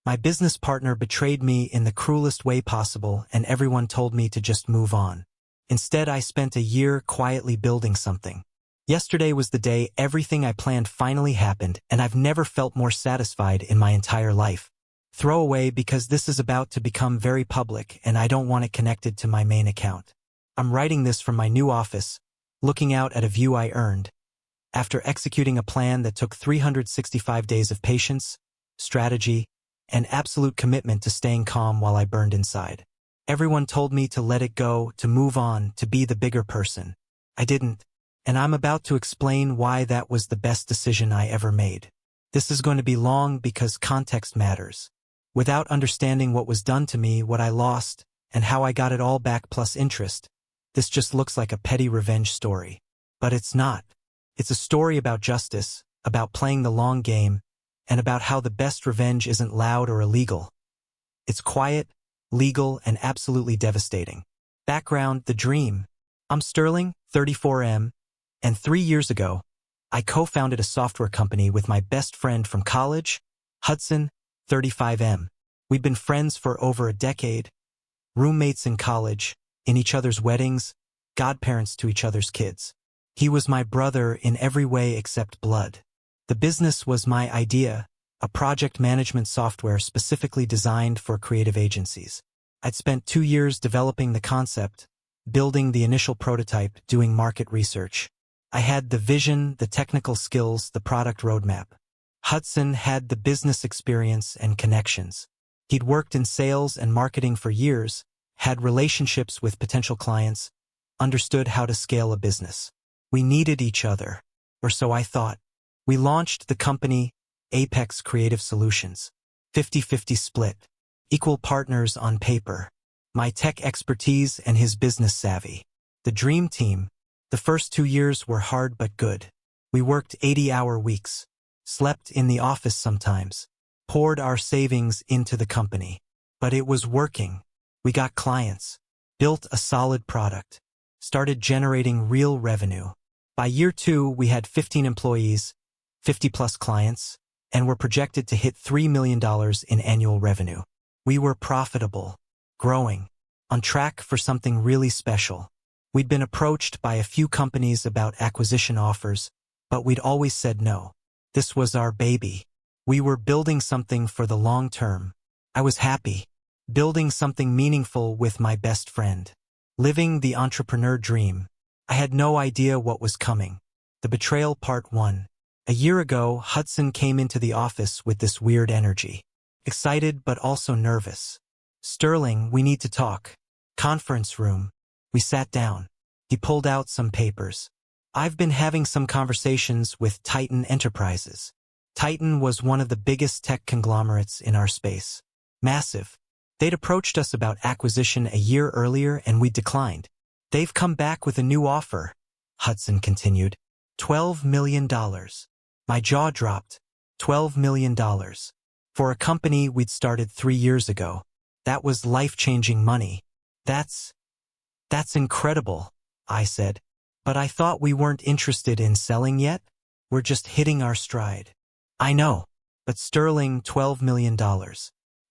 My business partner betrayed me in the cruelest way possible, and everyone told me to just move on. Instead, I spent a year quietly building something. Yesterday was the day everything I planned finally happened, and I've never felt more satisfied in my entire life. Throw away because this is about to become very public, and I don't want it connected to my main account. I'm writing this from my new office, looking out at a view I earned, after executing a plan that took 365 days of patience, strategy, and absolute commitment to staying calm while I burned inside. Everyone told me to let it go, to move on, to be the bigger person. I didn't, and I'm about to explain why that was the best decision I ever made. This is going to be long because context matters. Without understanding what was done to me, what I lost, and how I got it all back plus interest, this just looks like a petty revenge story. But it's not. It's a story about justice, about playing the long game, and about how the best revenge isn't loud or illegal. It's quiet, legal, and absolutely devastating. Background: the dream. I'm Sterling, 34M, and 3 years ago, I co-founded a software company with my best friend from college, Hudson, 35M. We'd been friends for over a decade, roommates in college, in each other's weddings, godparents to each other's kids. He was my brother in every way except blood. The business was my idea, a project management software specifically designed for creative agencies. I'd spent 2 years developing the concept, building the initial prototype, doing market research. I had the vision, the technical skills, the product roadmap. Hudson had the business experience and connections. He'd worked in sales and marketing for years, had relationships with potential clients, understood how to scale a business. We needed each other, or so I thought. We launched the company, Apex Creative Solutions. 50-50 split. Equal partners on paper. My tech expertise and his business savvy. The dream team. The first 2 years were hard but good. We worked 80-hour weeks. Slept in the office sometimes. Poured our savings into the company. But it was working. We got clients. Built a solid product. Started generating real revenue. By year 2, we had 15 employees, 50-plus clients, and were projected to hit $3 million in annual revenue. We were profitable, growing, on track for something really special. We'd been approached by a few companies about acquisition offers, but we'd always said no. This was our baby. We were building something for the long term. I was happy, building something meaningful with my best friend. Living the entrepreneur dream. I had no idea what was coming. The betrayal part 1. A year ago, Hudson came into the office with this weird energy. Excited but also nervous. Sterling, we need to talk. Conference room. We sat down. He pulled out some papers. I've been having some conversations with Titan Enterprises. Titan was one of the biggest tech conglomerates in our space. Massive. They'd approached us about acquisition a year earlier and we declined. They've come back with a new offer, Hudson continued. $12 million. My jaw dropped. $12 million. For a company we'd started 3 years ago. That was life-changing money. That's incredible, I said. But I thought we weren't interested in selling yet? We're just hitting our stride. I know. But Sterling, $12 million.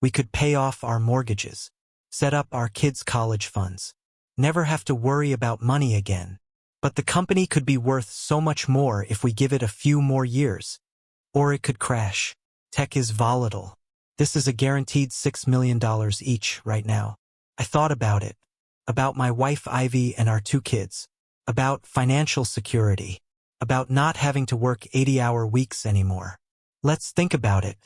We could pay off our mortgages. Set up our kids' college funds. Never have to worry about money again. But the company could be worth so much more if we give it a few more years. Or it could crash. Tech is volatile. This is a guaranteed $6 million each right now. I thought about it. About my wife Ivy and our 2 kids. About financial security. About not having to work 80-hour weeks anymore. Let's think about it,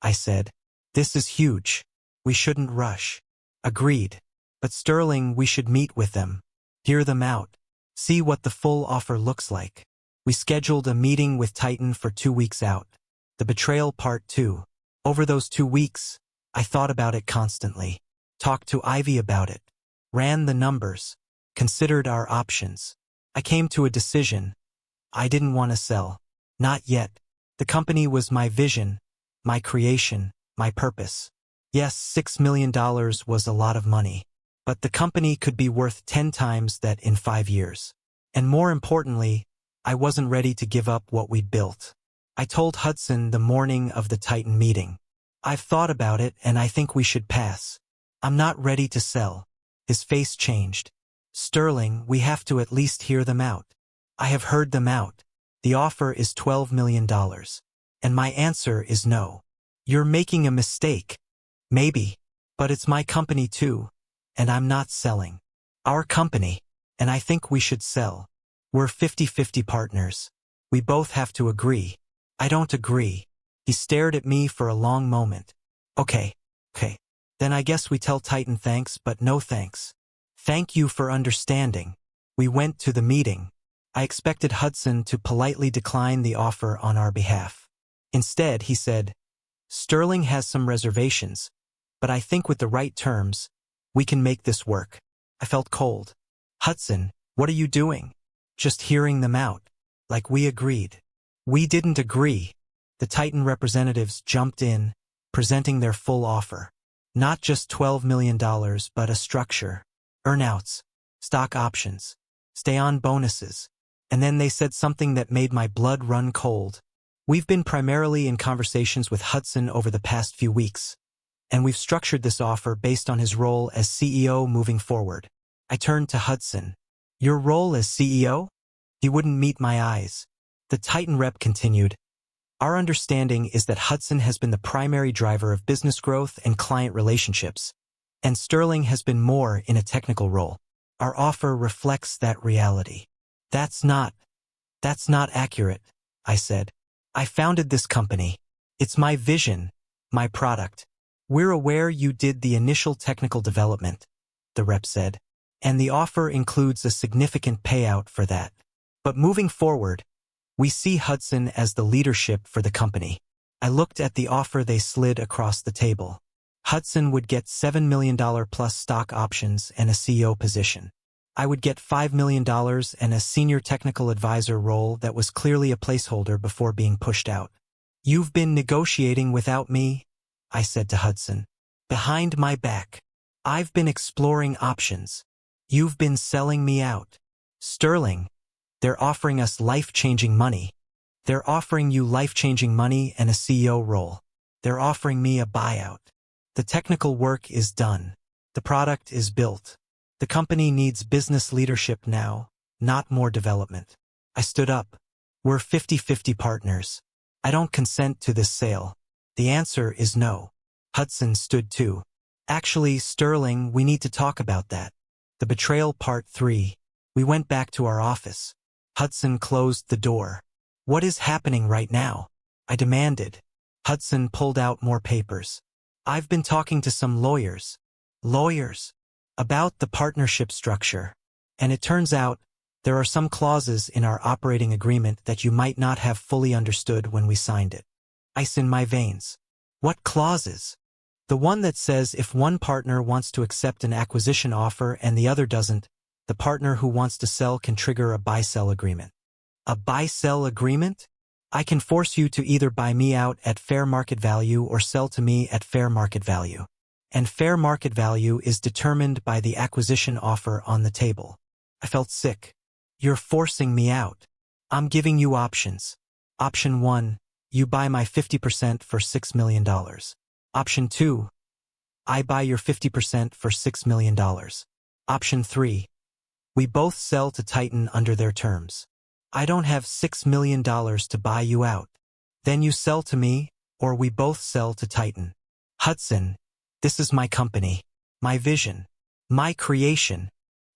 I said. This is huge. We shouldn't rush. Agreed. But Sterling, we should meet with them. Hear them out. See what the full offer looks like. We scheduled a meeting with Titan for 2 weeks out. The betrayal part 2. Over those 2 weeks, I thought about it constantly. Talked to Ivy about it. Ran the numbers. Considered our options. I came to a decision. I didn't want to sell. Not yet. The company was my vision, my creation, my purpose. Yes, $6 million was a lot of money. But the company could be worth 10 times that in 5 years. And more importantly, I wasn't ready to give up what we'd built. I told Hudson the morning of the Titan meeting. I've thought about it and I think we should pass. I'm not ready to sell. His face changed. Sterling, we have to at least hear them out. I have heard them out. The offer is $12 million. And my answer is no. You're making a mistake. Maybe. But it's my company too. And I'm not selling. Our company. And I think we should sell. We're 50-50 partners. We both have to agree. I don't agree. He stared at me for a long moment. Okay. Then I guess we tell Titan thanks but no thanks. Thank you for understanding. We went to the meeting. I expected Hudson to politely decline the offer on our behalf. Instead, he said, Sterling has some reservations, but I think with the right terms, we can make this work. I felt cold. Hudson, what are you doing? Just hearing them out. Like we agreed. We didn't agree. The Titan representatives jumped in, presenting their full offer. Not just $12 million, but a structure, earnouts, stock options, stay-on bonuses. And then they said something that made my blood run cold. We've been primarily in conversations with Hudson over the past few weeks, and we've structured this offer based on his role as CEO moving forward. I turned to Hudson. Your role as CEO? He wouldn't meet my eyes. The Titan rep continued. Our understanding is that Hudson has been the primary driver of business growth and client relationships, and Sterling has been more in a technical role. Our offer reflects that reality. That's not accurate, I said. I founded this company. It's my vision, my product. We're aware you did the initial technical development, the rep said, and the offer includes a significant payout for that. But moving forward, we see Hudson as the leadership for the company. I looked at the offer they slid across the table. Hudson would get $7 million plus stock options and a CEO position. I would get $5 million and a senior technical advisor role that was clearly a placeholder before being pushed out. You've been negotiating without me, I said to Hudson. Behind my back. I've been exploring options. You've been selling me out. Sterling, they're offering us life-changing money. They're offering you life-changing money and a CEO role. They're offering me a buyout. The technical work is done. The product is built. The company needs business leadership now, not more development. I stood up. We're 50-50 partners. I don't consent to this sale. The answer is no. Hudson stood too. Actually, Sterling, we need to talk about that. The betrayal part 3. We went back to our office. Hudson closed the door. What is happening right now? I demanded. Hudson pulled out more papers. I've been talking to some lawyers. Lawyers? About the partnership structure. And it turns out, there are some clauses in our operating agreement that you might not have fully understood when we signed it. Ice in my veins. What clauses? The one that says if one partner wants to accept an acquisition offer and the other doesn't, the partner who wants to sell can trigger a buy-sell agreement. A buy-sell agreement? I can force you to either buy me out at fair market value or sell to me at fair market value. And fair market value is determined by the acquisition offer on the table. I felt sick. You're forcing me out. I'm giving you options. Option 1, you buy my 50% for $6 million. Option 2, I buy your 50% for $6 million. Option 3, we both sell to Titan under their terms. I don't have $6 million to buy you out. Then you sell to me, or we both sell to Titan. Hudson, this is my company, my vision, my creation.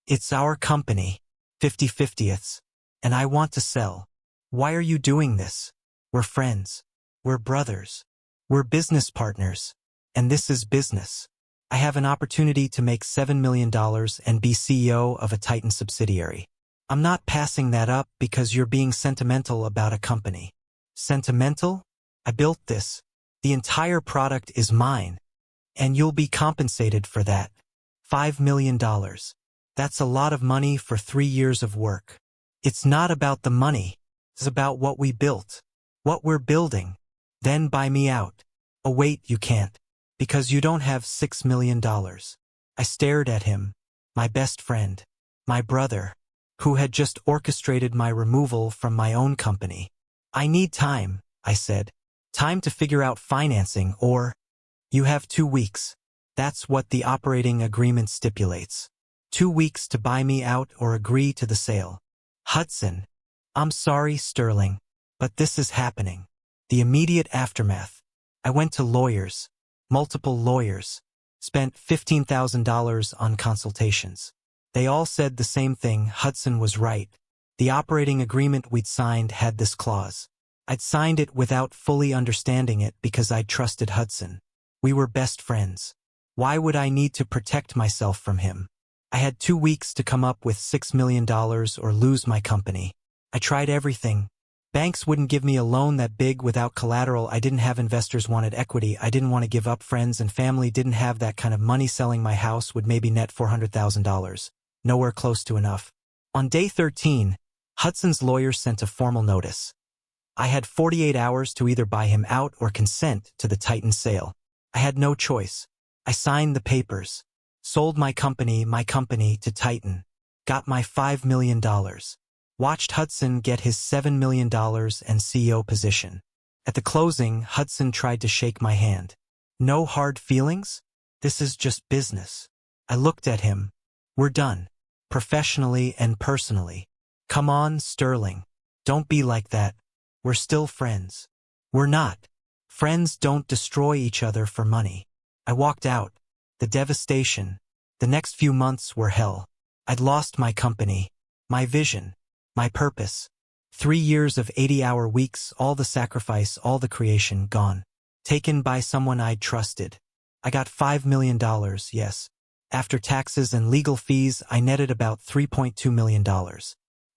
It's our company, 50/50ths, and I want to sell. Why are you doing this? We're friends. We're brothers. We're business partners. And this is business. I have an opportunity to make $7 million and be CEO of a Titan subsidiary. I'm not passing that up because you're being sentimental about a company. Sentimental? I built this. The entire product is mine. And you'll be compensated for that. $5 million. That's a lot of money for 3 years of work. It's not about the money. It's about what we built. What we're building. Then buy me out. Oh wait, you can't. Because you don't have $6 million. I stared at him. My best friend. My brother. Who had just orchestrated my removal from my own company. I need time, I said. Time to figure out financing or... You have 2 weeks. That's what the operating agreement stipulates. 2 weeks to buy me out or agree to the sale. Hudson. I'm sorry, Sterling, but this is happening. The immediate aftermath. I went to lawyers. Multiple lawyers. Spent $15,000 on consultations. They all said the same thing. Hudson was right. The operating agreement we'd signed had this clause. I'd signed it without fully understanding it because I trusted Hudson. We were best friends. Why would I need to protect myself from him? I had 2 weeks to come up with $6 million or lose my company. I tried everything. Banks wouldn't give me a loan that big without collateral. I didn't have investors wanted equity. I didn't want to give up. Friends and family didn't have that kind of money. Selling my house would maybe net $400,000. Nowhere close to enough. On day 13, Hudson's lawyer sent a formal notice. I had 48 hours to either buy him out or consent to the Titan sale. I had no choice. I signed the papers. Sold my company to Titan. Got my $5 million. Watched Hudson get his $7 million and CEO position. At the closing, Hudson tried to shake my hand. No hard feelings? This is just business. I looked at him. We're done. Professionally and personally. Come on, Sterling. Don't be like that. We're still friends. We're not. Friends don't destroy each other for money. I walked out. The devastation. The next few months were hell. I'd lost my company, my vision, my purpose. 3 years of 80-hour weeks, all the sacrifice, all the creation gone. Taken by someone I'd trusted. I got $5 million, yes. After taxes and legal fees, I netted about $3.2 million.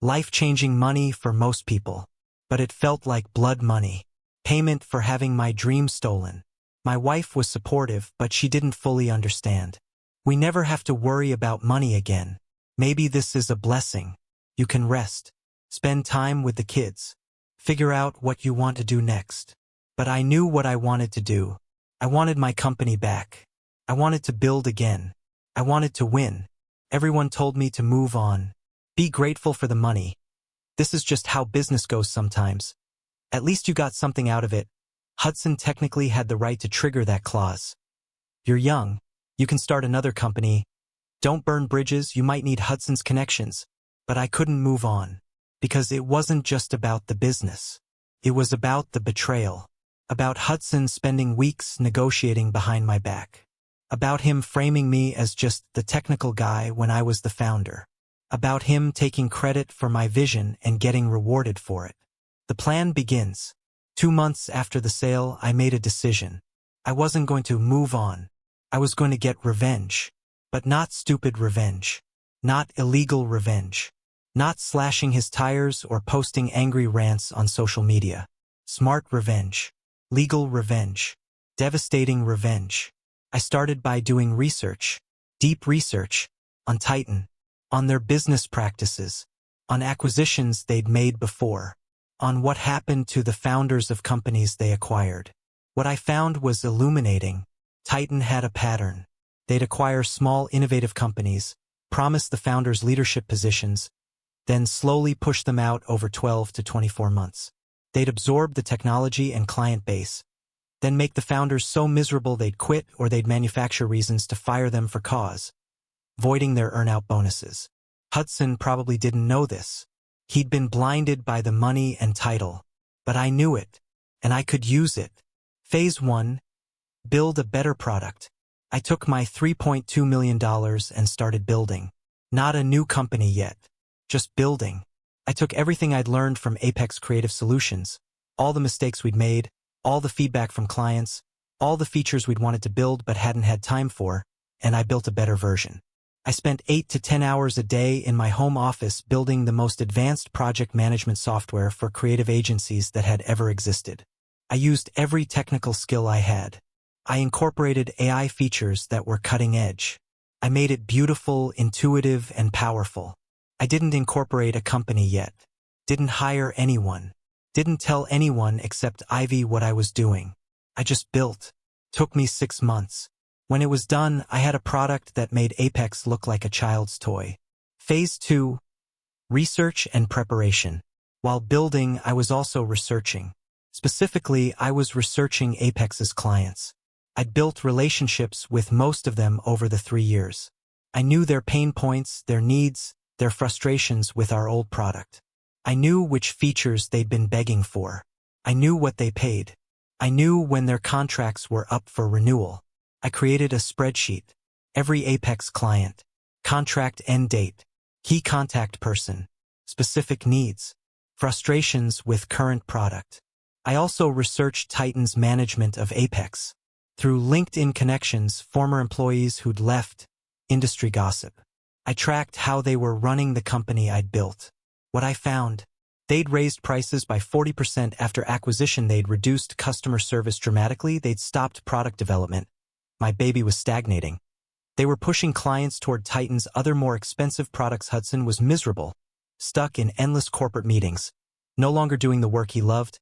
Life-changing money for most people. But it felt like blood money. Payment for having my dream stolen. My wife was supportive, but she didn't fully understand. We never have to worry about money again. Maybe this is a blessing. You can rest. Spend time with the kids. Figure out what you want to do next. But I knew what I wanted to do. I wanted my company back. I wanted to build again. I wanted to win. Everyone told me to move on. Be grateful for the money. This is just how business goes sometimes. At least you got something out of it. Hudson technically had the right to trigger that clause. You're young. You can start another company. Don't burn bridges. You might need Hudson's connections. But I couldn't move on. Because it wasn't just about the business. It was about the betrayal. About Hudson spending weeks negotiating behind my back. About him framing me as just the technical guy when I was the founder. About him taking credit for my vision and getting rewarded for it. The plan begins. 2 months after the sale, I made a decision. I wasn't going to move on. I was going to get revenge. But not stupid revenge. Not illegal revenge. Not slashing his tires or posting angry rants on social media. Smart revenge. Legal revenge. Devastating revenge. I started by doing research. Deep research. On Titan. On their business practices. On acquisitions they'd made before. On what happened to the founders of companies they acquired. What I found was illuminating. Titan had a pattern. They'd acquire small, innovative companies, promise the founders leadership positions, then slowly push them out over 12 to 24 months. They'd absorb the technology and client base, then make the founders so miserable they'd quit or they'd manufacture reasons to fire them for cause, voiding their earnout bonuses. Hudson probably didn't know this. He'd been blinded by the money and title. But I knew it, and I could use it. Phase 1. Build a better product. I took my $3.2 million and started building. Not a new company yet. Just building. I took everything I'd learned from Apex Creative Solutions, all the mistakes we'd made, all the feedback from clients, all the features we'd wanted to build but hadn't had time for, and I built a better version. I spent 8 to 10 hours a day in my home office building the most advanced project management software for creative agencies that had ever existed. I used every technical skill I had. I incorporated AI features that were cutting edge. I made it beautiful, intuitive, and powerful. I didn't incorporate a company yet. Didn't hire anyone. Didn't tell anyone except Ivy what I was doing. I just built. Took me 6 months. When it was done, I had a product that made Apex look like a child's toy. Phase 2. Research and preparation. While building, I was also researching. Specifically, I was researching Apex's clients. I'd built relationships with most of them over the 3 years. I knew their pain points, their needs, their frustrations with our old product. I knew which features they'd been begging for. I knew what they paid. I knew when their contracts were up for renewal. I created a spreadsheet. Every Apex client, contract end date, key contact person, specific needs, frustrations with current product. I also researched Titan's management of Apex. Through LinkedIn connections, former employees who'd left, industry gossip. I tracked how they were running the company I'd built. What I found, they'd raised prices by 40% after acquisition, they'd reduced customer service dramatically, they'd stopped product development. My baby was stagnating. They were pushing clients toward Titan's other more expensive products. Hudson was miserable, stuck in endless corporate meetings, no longer doing the work he loved.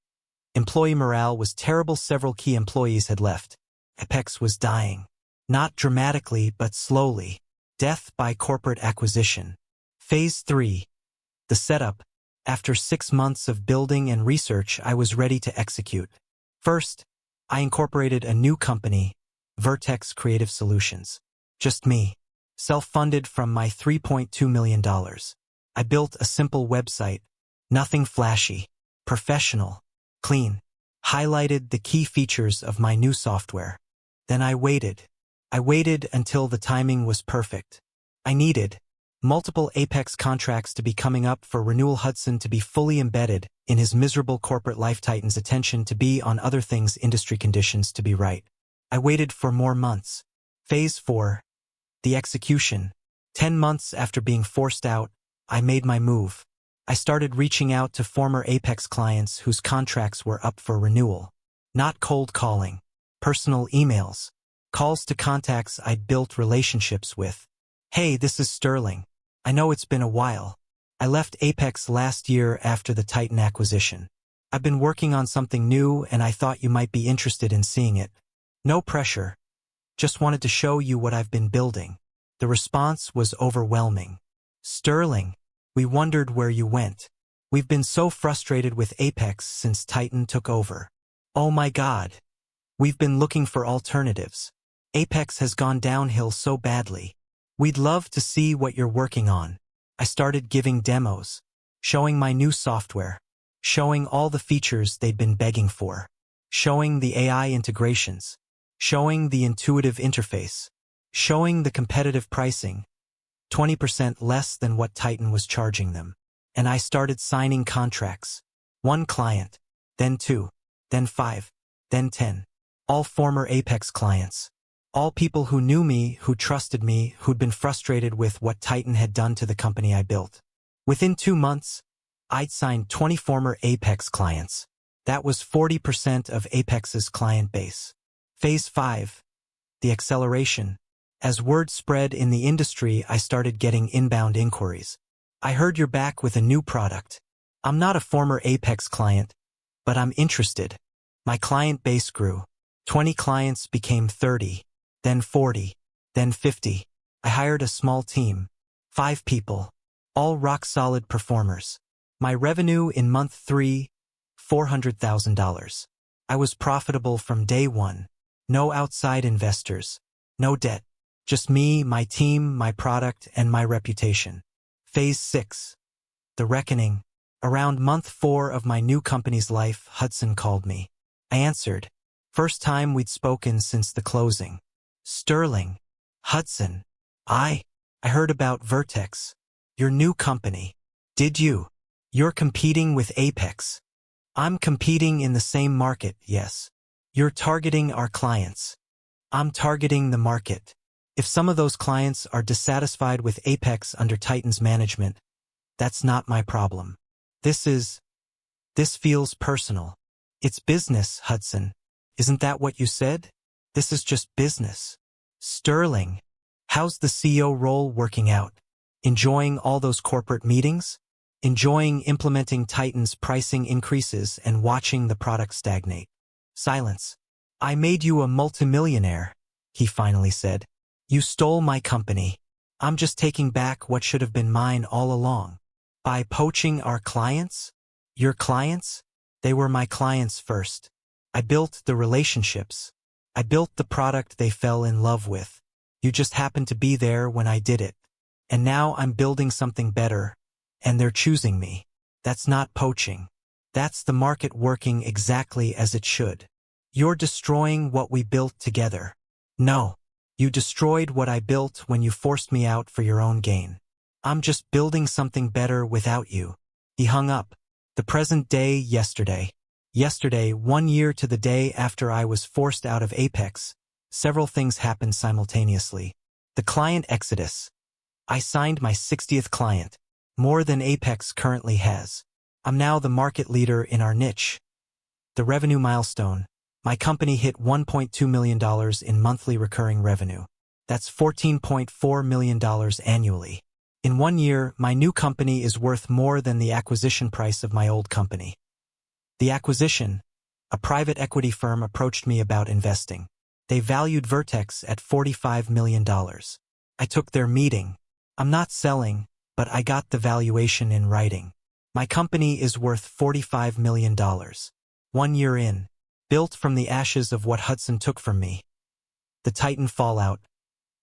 Employee morale was terrible, several key employees had left. Apex was dying. Not dramatically, but slowly. Death by corporate acquisition. Phase 3. The setup. After 6 months of building and research, I was ready to execute. First, I incorporated a new company, Vertex Creative Solutions. Just me. Self-funded from my $3.2 million. I built a simple website. Nothing flashy. Professional. Clean. Highlighted the key features of my new software. Then I waited. I waited until the timing was perfect. I needed multiple Apex contracts to be coming up for renewal, Hudson to be fully embedded in his miserable corporate life, Titan's attention to be on other things, industry conditions to be right. I waited for more months. Phase 4. The execution. 10 months after being forced out, I made my move. I started reaching out to former Apex clients whose contracts were up for renewal. Not cold calling. Personal emails. Calls to contacts I'd built relationships with. Hey, this is Sterling. I know it's been a while. I left Apex last year after the Titan acquisition. I've been working on something new and I thought you might be interested in seeing it. No pressure. Just wanted to show you what I've been building. The response was overwhelming. Sterling, we wondered where you went. We've been so frustrated with Apex since Titan took over. Oh my God. We've been looking for alternatives. Apex has gone downhill so badly. We'd love to see what you're working on. I started giving demos, showing my new software, showing all the features they'd been begging for, showing the AI integrations, showing the intuitive interface, showing the competitive pricing, 20% less than what Titan was charging them. And I started signing contracts. 1 client, then 2, then 5, then 10. All former Apex clients. All people who knew me, who trusted me, who'd been frustrated with what Titan had done to the company I built. Within 2 months, I'd signed 20 former Apex clients. That was 40% of Apex's client base. Phase 5. The acceleration. As word spread in the industry, I started getting inbound inquiries. I heard you're back with a new product. I'm not a former Apex client, but I'm interested. My client base grew. 20 clients became 30, then 40, then 50. I hired a small team. 5 people. All rock-solid performers. My revenue in month 3, $400,000. I was profitable from day 1. No outside investors. No debt. Just me, my team, my product, and my reputation. Phase 6. The reckoning. Around month 4 of my new company's life, Hudson called me. I answered. First time we'd spoken since the closing. Sterling. Hudson. I heard about Vertex. Your new company. Did you? You're competing with Apex. I'm competing in the same market, yes. You're targeting our clients. I'm targeting the market. If some of those clients are dissatisfied with Apex under Titan's management, that's not my problem. This feels personal. It's business, Hudson. Isn't that what you said? This is just business. Sterling, how's the CEO role working out? Enjoying all those corporate meetings? Enjoying implementing Titan's pricing increases and watching the product stagnate? Silence. I made you a multimillionaire, he finally said. You stole my company. I'm just taking back what should have been mine all along. By poaching our clients? Your clients? They were my clients first. I built the relationships. I built the product they fell in love with. You just happened to be there when I did it. And now I'm building something better, and they're choosing me. That's not poaching. That's the market working exactly as it should. You're destroying what we built together. No. You destroyed what I built when you forced me out for your own gain. I'm just building something better without you. He hung up. The present day, yesterday. Yesterday, 1 year to the day after I was forced out of Apex, several things happened simultaneously. The client exodus. I signed my 60th client, more than Apex currently has. I'm now the market leader in our niche. The revenue milestone. My company hit $1.2 million in monthly recurring revenue. That's $14.4 million annually. In 1 year, my new company is worth more than the acquisition price of my old company. The acquisition. A private equity firm approached me about investing. They valued Vertex at $45 million. I took their meeting. I'm not selling, but I got the valuation in writing. My company is worth $45 million. 1 year in. Built from the ashes of what Hudson took from me. The Titan fallout.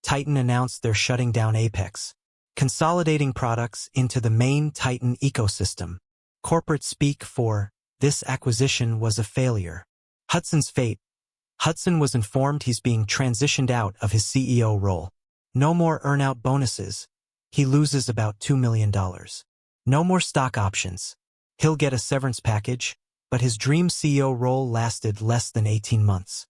Titan announced they're shutting down Apex, consolidating products into the main Titan ecosystem. Corporate speak for, this acquisition was a failure. Hudson's fate. Hudson was informed he's being transitioned out of his CEO role. No more earnout bonuses. He loses about $2 million. No more stock options. He'll get a severance package, but his dream CEO role lasted less than 18 months.